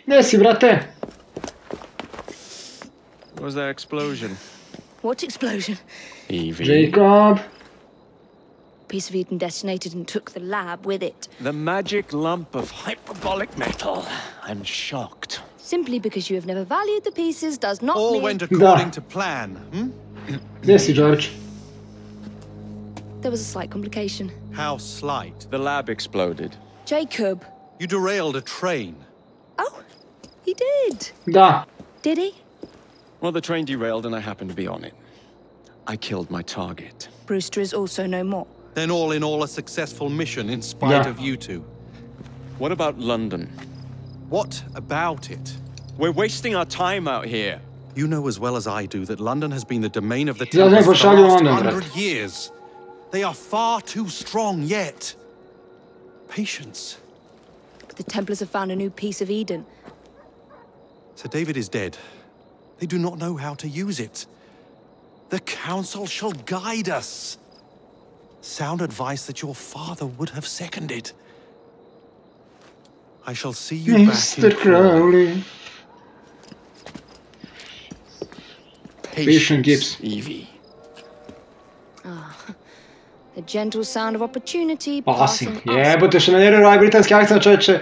Gdje si, brate? What was that explosion? What explosion? Evie. Jacob. Piece of Eden detonated and took the lab with it. The magic lump of hyperbolic metal. I'm shocked. Simply because you have never valued the pieces does not All mean... went according to plan, Gdje si, George? There was a slight complication. How slight. The lab exploded. Jacob. You derailed a train. Oh, he did. Da. Did he? Well, the train derailed and I happened to be on it. I killed my target. Brewster is also no more. Then all in all a successful mission in spite Yeah. of you two. What about London? What about it? We're wasting our time out here. You know as well as I do that London has been the domain of the Zadnji Templars for the pošalju last London, brat. 100 years. They are far too strong yet. Patience. But the Templars have found a new piece of Eden. Sir David is dead. They do not know how to use it. The Council shall guide us. Sound advice that your father would have seconded. I shall see you back Mr. in Crowley. Patient Patience. Gibbs. Evie. The gentle sound of opportunity Passing. passing us. Jebote, što me nervira ovaj britanski akcent, čovječe.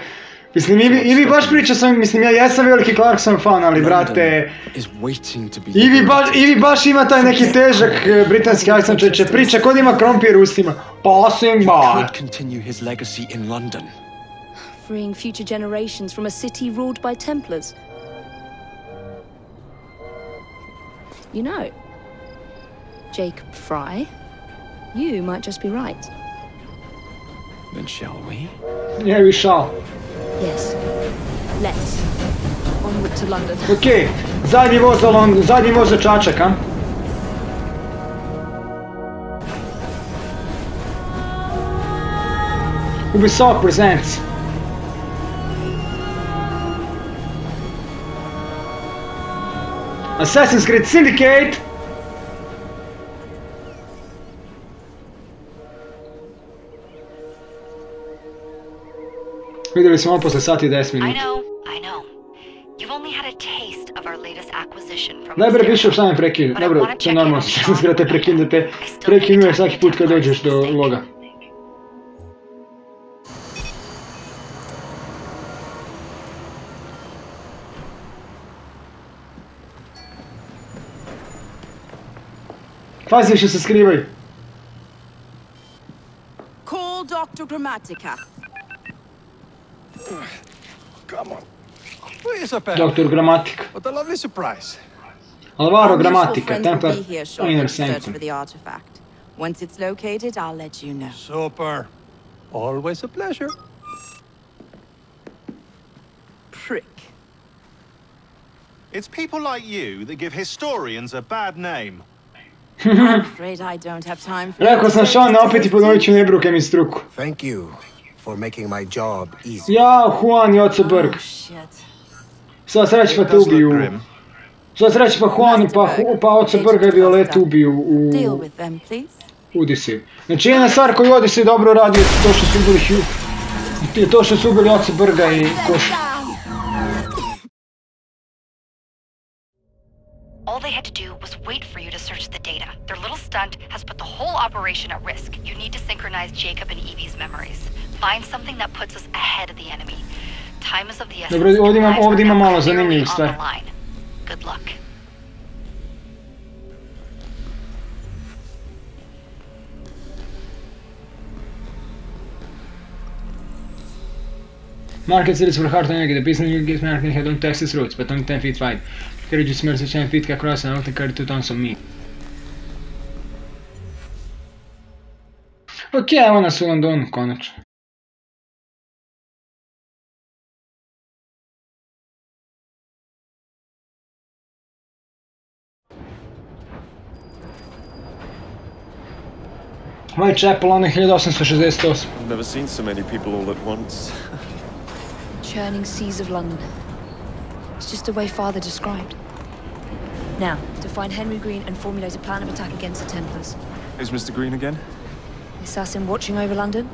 Mislim, Ivi baš priča sam, mislim, ja jesam veliki Clarkson fan, ali, brate... Is waiting to be Ivi baš ima taj neki težak britanski akcent, čovječe. Priča kod ima krompir u ustima. Passing by. could continue his legacy in London. Freeing future generations from a city ruled by Templars. You know, Jacob Fry, you might just be right. Then shall we? Yeah, we shall. Yes. Let's. Onward to London. Okej, zadnji voz za London, zadnji voz za Čačak, a? Ubisoft presents. Assassin's Creed Syndicate. Vidjeli smo ovo posle sati i 10 I minuta. know. You've only had a taste of our latest acquisition from Najbolje Mysterio. piše šta me prekinu. But I Dobro, wanna to je check in normalno, on što Sean se te prekinete. I still think Prekinuje it's svaki time put to kad take dođeš do mistake. loga. Pazi, više se skrivaju. Call Dr. Grammatica. Come on. Where's a pen? Doktor Gramatika. What a lovely surprise. Alvaro Our mutual Gramatika, friends will Templar be here shortly Inner to search Sanctum. for the artifact. Once it's located, I'll let you know. Super. Always a pleasure. Prick. It's people like you that give historians a bad name. I'm afraid I don't have time for Rekao sam Sean, opet i ponovit ću ne bruke mi struku. Thank you for making my job easy. Ja, Juan i Oco Brg. Oh, shit. Sva sreća pa It te does look ubiju. grim. Sva sreća pa Juan pa Oco Brga i Violetu ubiju Deal with them, please. u Odyssey. Znači jedna stvar koju Odyssey dobro radi je to što su ubili to što su ubili Oco Brga i Koš. All they had to do was wait for you to search the data. Their little stunt has put the whole operation at risk. You need to synchronize Jacob and Evie's memories. Find something that puts us ahead of the enemy. Time is of the essence. Dobro, ovdje ima malo Lives are zanimljivih clearly stvari. on the line. Good luck. Market cities for hard energy. The business you get market had on Texas roads, but only 10 feet wide. Carriage smells 10 feet across and often carry 2 tons of meat. Ok, evo nas u Londonu, konačno. Whitechapel, on 1868. I've never seen so many people all at once. Churning seas of London. It's just the way Father described. Now, to find Henry Green and formulate a plan of attack against the Templars. Is Mr. Green again? The assassin watching over London?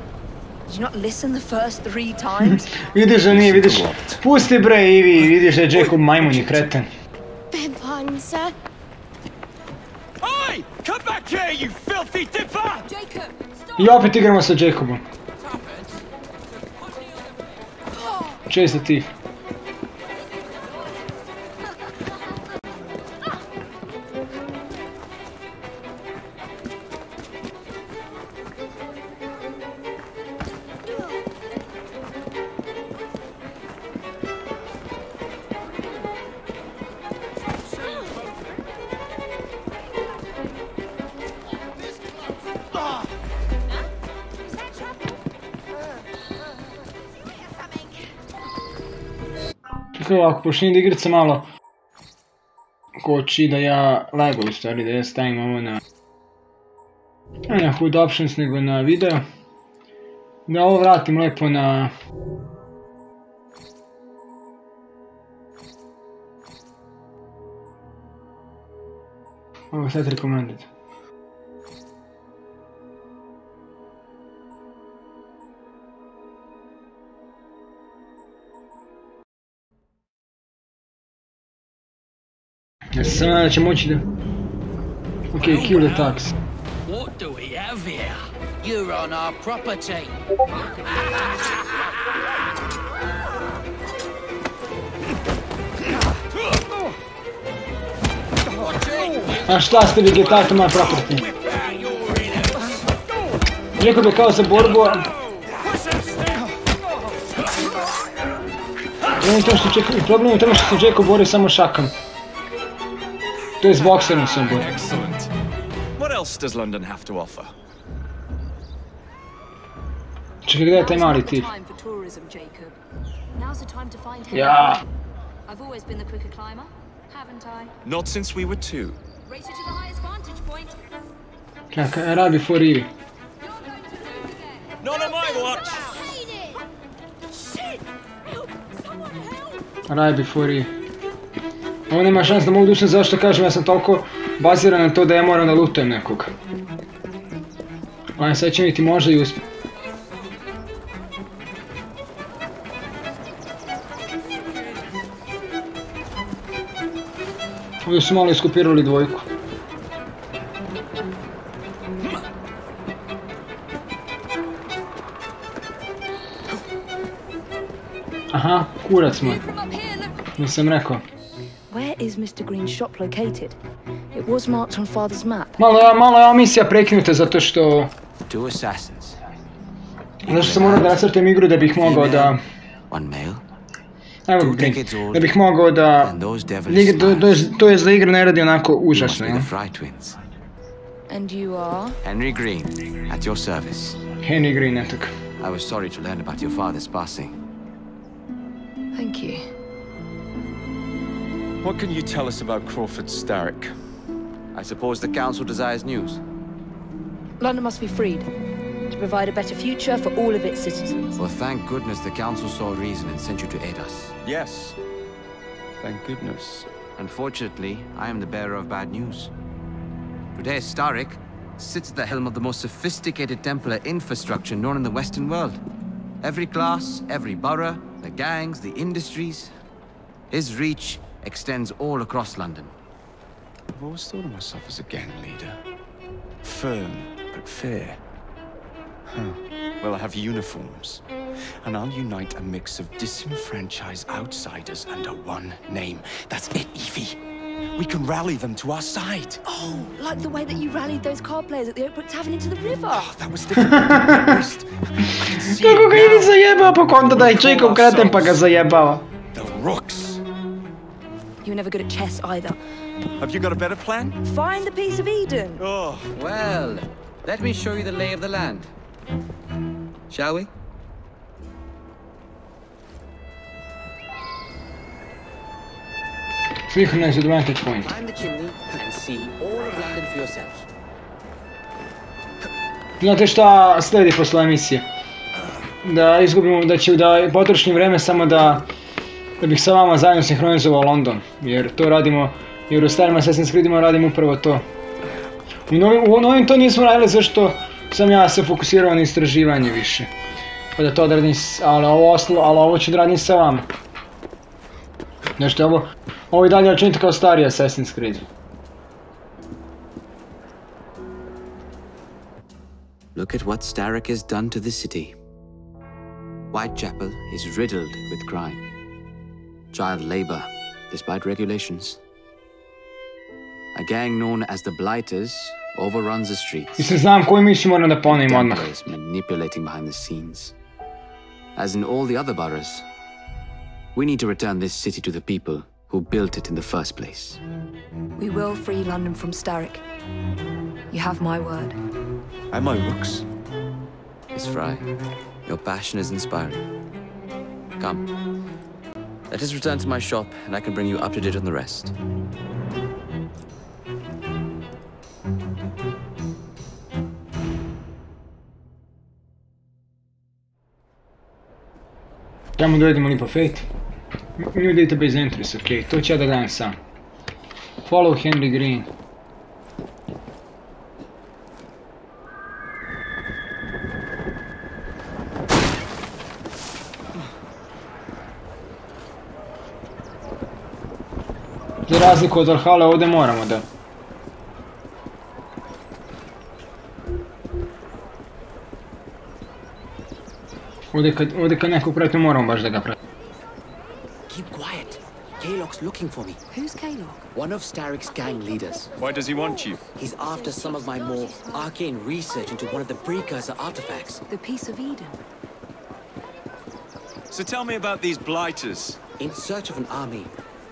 Did you not listen the first 3 times? Vidiš da nije, vidiš. Pusti bre Ivi, vidiš da je Jacob majmun i kreten. Beg pardon, sir. Oi! Come back here, you filthy dipper! Jacob, stop! I opet igramo sa Jacobom. Chase the thief. Tako ovako, počinje da igrica malo koči da ja lego u stvari, da ja stavim ovo na ne na HUD options nego na video. Da ovo vratim lepo na ovo sad recommended. Ja sam sam da će moći da... Ok, kill the tax. What do we have here? You're on our property. A šta ste vegetati moja property? Rekao bi kao za borbu, a... Problem je tamo što se Jacob bori samo šakam. To je s bokserom sam bori. Excellent. What else does London have to offer? Čekaj, gdje je taj mali tip? Ja. I've always been the quicker climber, haven't I? Not since we were 2. Race you to the highest vantage point. Čekaj, rad before Ivy. Not on my watch! Rad before Ivy. Ovo nema šans da mogu dušati, zašto kažem, ja sam toliko baziran na to da ja moram da lutujem nekog. Ali sad će mi ti možda i uspjeti. Ovdje su malo iskopirali dvojku. Aha, kurac moj. Nisam rekao. Where is Mr. Green's shop located? It was marked on Father's map. Malo je misija prekinuta zato što... Two assassins. Zato što sam morao da nacrtam igru da bih mogao da... One male. Evo Green, da bih mogao da... To je za igru ne radi onako užasno, ja? And you are? Henry Green, at your service. Henry Green, eto ga. I was sorry to learn about your father's passing. Thank you. What can you tell us about Crawford Starrick? I suppose the council desires news. London must be freed, to provide a better future for all of its citizens. Well, thank goodness the council saw reason and sent you to aid us. Yes. Thank goodness. Unfortunately, I am the bearer of bad news. Today, Starrick sits at the helm of the most sophisticated Templar infrastructure known in the Western world. Every class, every borough, the gangs, the industries. His reach extends all across London. I've always thought of myself as a gang leader. Firm, but fair. Huh. Well, I have uniforms. And I'll unite a mix of disenfranchised outsiders under one name. That's it, Evie. We can rally them to our side. Oh, like the way that you rallied those card players at the Oakbrook Tavern into the river. Oh, that was different. Kako ga Ivi zajebao po konta da je Jacob kreten pa ga zajebao. The rooks. You were never good at chess either. Have you got a better plan? Find the piece of Eden. Oh. Well, let me show you the lay of the land. Shall we? Synchronize advantage point. Climb the chimney and see all of London for yourselves. Znate šta sledi posle emisije? Da izgubimo, da potrošim vreme samo da bih sa vama zajedno sinhronizovao London. Jer to radimo, jer u starim Assassin's Creedima radimo upravo to. U novim to nismo radili zašto sam ja se fokusirao na istraživanje više. Pa da to odradim, ali ovo ću da radim sa vama. Nešto ovo i dalje učinite kao stari Assassin's Creed. Look at what Starrick has done to the city. Whitechapel is riddled with crime. Child labor, despite regulations. A gang known as the Blighters overruns the streets. Mislim, znam koju misiju moram da ponovim odmah. Gamblers manipulating behind the scenes. As in all the other boroughs, we need to return this city to the people who built it in the first place. We will free London from Starrick. You have my word. And my looks. Miss Fry, your passion is inspiring. Come, let us return to my shop and I can bring you up to date on the rest. Tamo dojdemo li po Fate? New database entries, ok, to ću ja da gledam sam. Follow Henry Green. Za razliku od Valhalla ovdje moramo da... Ovdje kad nekog pratimo moramo baš da ga pratimo. Keep quiet. Kaylock's looking for me. Who's Kaylock? One of Starrick's gang leaders. Why does he want you? He's after some of my more arcane research into one of the precursor artifacts. The Piece of Eden. So tell me about these blighters. In search of an army,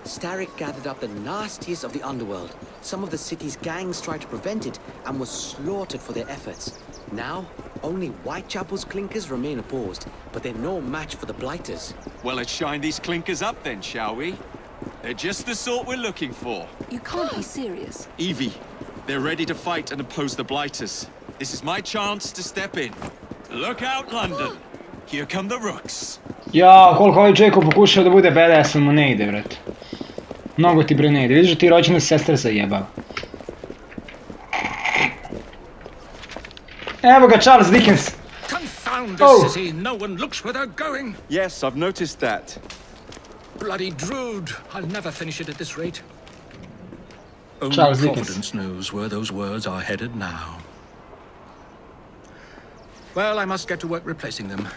Starrick gathered up the nastiest of the underworld. Some of the city's gangs tried to prevent it and were slaughtered for their efforts. Now, only Whitechapel's clinkers remain opposed, but they're no match for the Blighters. Well, let's shine these clinkers up then, shall we? They're just the sort we're looking for. You can't be serious. Evie, they're ready to fight and oppose the Blighters. This is my chance to step in. Look out, London. Here come the rooks. Ja, koliko ovaj Jacob pokušao da bude badass, mu ne ide, vrat. Mnogo ti bre ne ide. Vidiš da ti rođena sestra zajebava. Evo ga, Charles Dickens. Confound this city. No one looks where they're going. Yes, I've noticed that. Bloody Drood. I'll never finish it at this rate. Charles Only Dickens. Providence knows where those words are headed now. Well, I must get to work replacing them.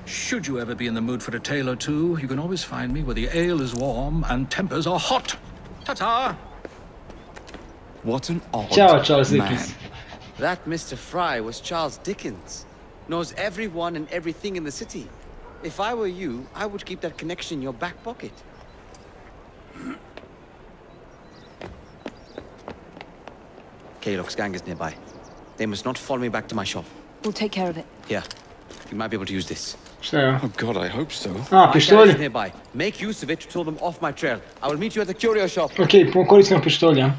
Should you ever be in the mood for a tale or two, you can always find me where the ale is warm and tempers are hot. Ta-ta! What an odd Ciao, Charles man. Dickens. That Mr. Fry was Charles Dickens. Knows everyone and everything in the city. If I were you, I would keep that connection in your back pocket. Kaylock's gang is nearby. They must not follow me back to my shop. We'll take care of it. Here, you might be able to use this. Šta je ovo? Oh God, I hope so. A, My carriage pištolj. is nearby. Make use of it to throw them off my trail. I will meet you at the curio shop. Ok, koristimo pištolja.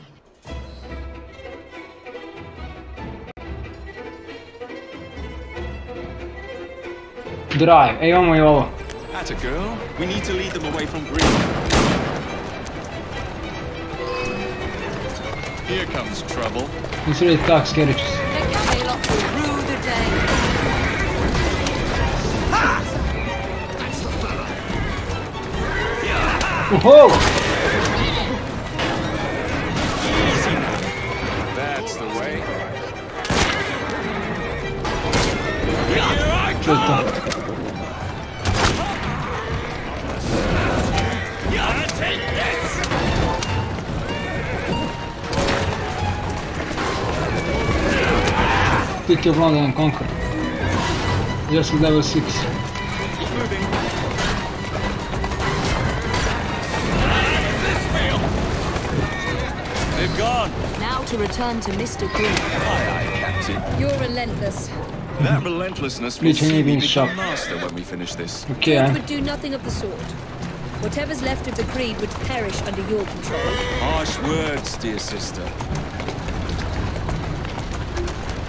Drive, ej, imamo i ovo. Atta girl. We need to lead them away from Green. Here comes trouble. Nisu reći tak, skerit ću se. Kaylock will rue the day. Uho! That's the way. Što je to? Pick your blood and conquer. Just level 6. They've gone. Now to return to Mr. Green. Aye, aye, Captain. You're relentless. That relentlessness will Bitch, I see need me being become shot. master when we finish this. Ok, It ajde. would do nothing of the sort. Whatever's left of the Creed would perish under your control. Harsh words, dear sister.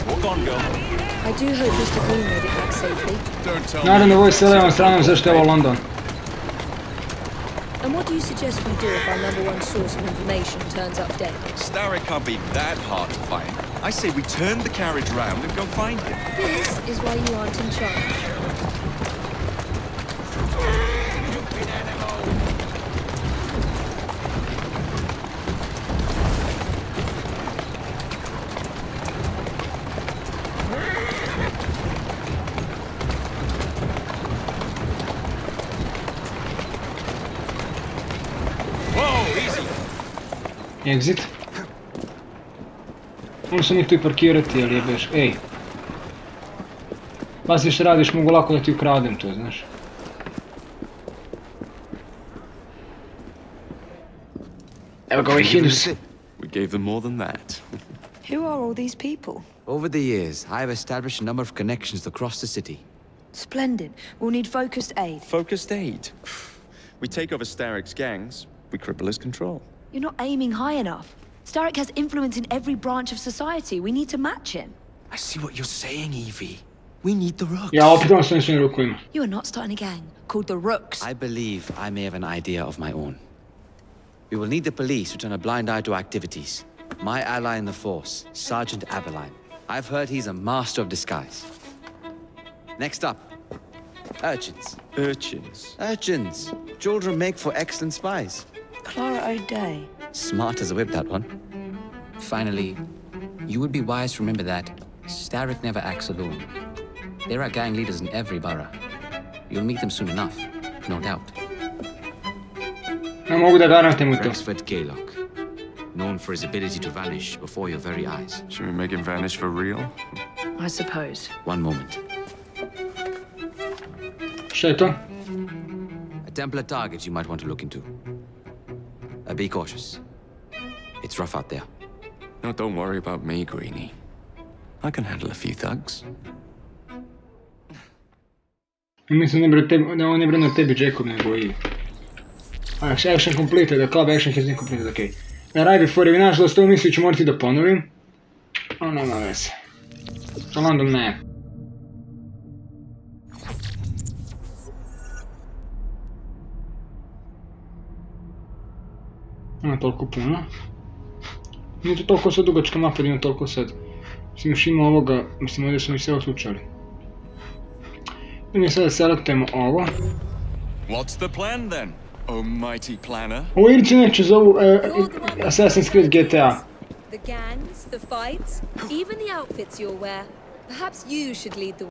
Walk on, girl. I do hope Mr. Green made it back safely. Don't tell Naravno, me. ovo je sve levom stranom, zašto je ovo London? And what do you suggest we do if our #1 source of information turns up dead? Starrick can't be that hard to find. I say we turn the carriage round and go find him. This is why you aren't in charge. Exit. Mogu sam ih tu i parkirati, ali jebeš, ej. Pazi što radiš, mogu lako da ti ukradem to, znaš. Evo ga ovaj Hindus. We gave them more than that. Who are all these people? Over the years, I have established a number of connections across the city. Splendid. We'll need focused aid. Focused aid? We take over Starrick's gangs, we cripple his control. You're not aiming high enough. Starrick has influence in every branch of society. We need to match him. I see what you're saying, Evie. We need the Rooks. Ja opet on svojim rukovima. You are not starting a gang called the Rooks. I believe I may have an idea of my own. We will need the police to turn a blind eye to activities. My ally in the force, Sergeant Aberline. I've heard he's a master of disguise. Next up, urchins. Urchins? Urchins. Children make for excellent spies. Clara O'Day. Smart as a whip, that one. Finally, you would be wise to remember that Starrick never acts alone. There are gang leaders in every borough. You'll meet them soon enough, no doubt. Ne mogu da garantujem u to. Rexford Gaylock, known for his ability to vanish before your very eyes. Should we make him vanish for real? I suppose. One moment. Šta je to? A Templar target you might want to look into. Be cautious. It's rough out there. No, don't worry about me, Greenie. I can handle a few thugs. Mislim da on ne brine o tebi, Jacob, nego i... Action completed, the club action has been completed, okej. Right before you nažalost ovu misli ću morati da ponovim. Ono ima veze. Sa London ne. Ima toliko puno. Nije to toliko sad dugačka mapa da ima toliko sad. Mislim još ima ovoga, mislim ovdje smo i sve oslučali. I mi sada selektujemo ovo. What's the plan then, oh mighty planner? Ovo ilici neće zovu Assassin's Creed GTA. The gangs, the fights, even the outfits you'll wear. Perhaps you should lead the